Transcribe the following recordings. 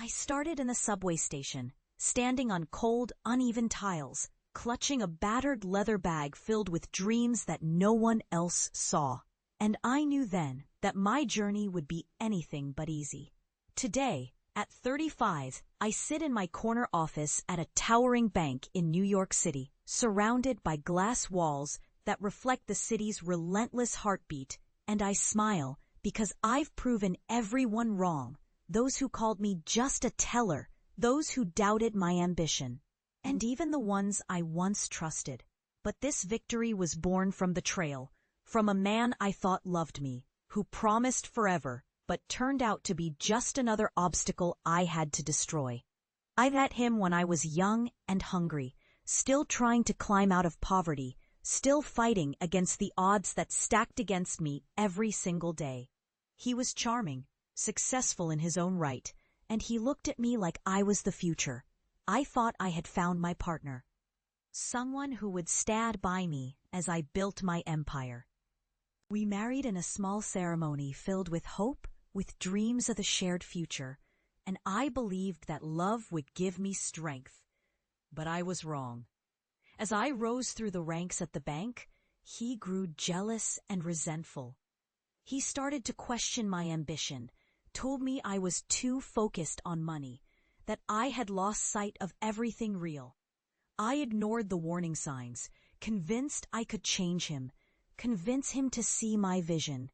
I started in the subway station, standing on cold, uneven tiles, clutching a battered leather bag filled with dreams that no one else saw. And I knew then that my journey would be anything but easy. Today, at 35, I sit in my corner office at a towering bank in New York City, surrounded by glass walls that reflect the city's relentless heartbeat, and I smile because I've proven everyone wrong. Those who called me just a teller, those who doubted my ambition, and even the ones I once trusted. But this victory was born from betrayal, from a man I thought loved me, who promised forever, but turned out to be just another obstacle I had to destroy. I met him when I was young and hungry, still trying to climb out of poverty, still fighting against the odds that stacked against me every single day. He was charming, successful in his own right, and he looked at me like I was the future. I thought I had found my partner, someone who would stand by me as I built my empire. We married in a small ceremony filled with hope, with dreams of the shared future, and I believed that love would give me strength. But I was wrong. As I rose through the ranks at the bank, he grew jealous and resentful. He started to question my ambition, told me I was too focused on money, that I had lost sight of everything real. I ignored the warning signs, convinced I could change him, convince him to see my vision.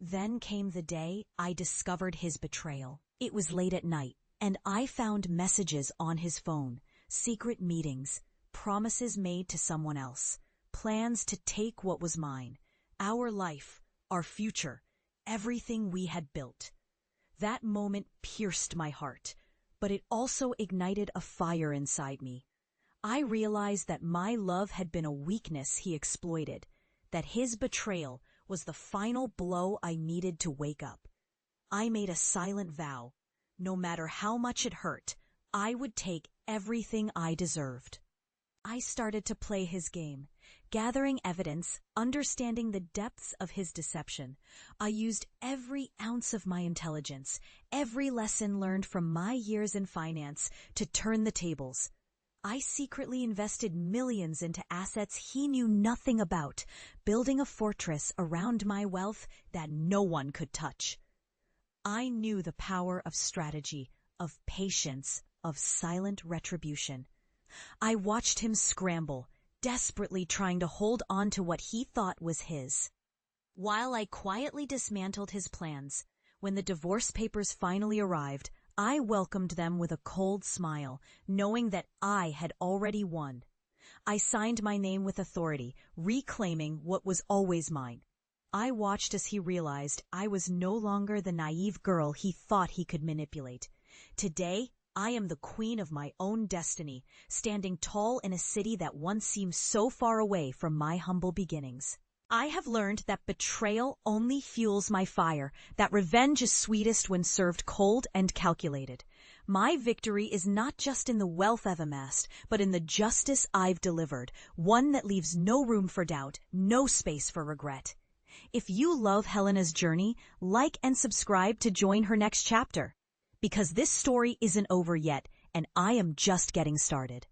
Then came the day I discovered his betrayal. It was late at night, and I found messages on his phone, secret meetings, promises made to someone else, plans to take what was mine, our life, our future, everything we had built. That moment pierced my heart, but it also ignited a fire inside me. I realized that my love had been a weakness he exploited, that his betrayal was the final blow I needed to wake up. I made a silent vow. No matter how much it hurt, I would take everything I deserved. I started to play his game, gathering evidence, understanding the depths of his deception. I used every ounce of my intelligence, every lesson learned from my years in finance to turn the tables. I secretly invested millions into assets he knew nothing about, building a fortress around my wealth that no one could touch. I knew the power of strategy, of patience, of silent retribution. I watched him scramble, desperately trying to hold on to what he thought was his. While I quietly dismantled his plans, when the divorce papers finally arrived, I welcomed them with a cold smile, knowing that I had already won. I signed my name with authority, reclaiming what was always mine. I watched as he realized I was no longer the naive girl he thought he could manipulate. Today, I am the queen of my own destiny, standing tall in a city that once seemed so far away from my humble beginnings. I have learned that betrayal only fuels my fire, that revenge is sweetest when served cold and calculated. My victory is not just in the wealth I've amassed, but in the justice I've delivered, one that leaves no room for doubt, no space for regret. If you love Helena's journey, like and subscribe to join her next chapter. Because this story isn't over yet, and I am just getting started.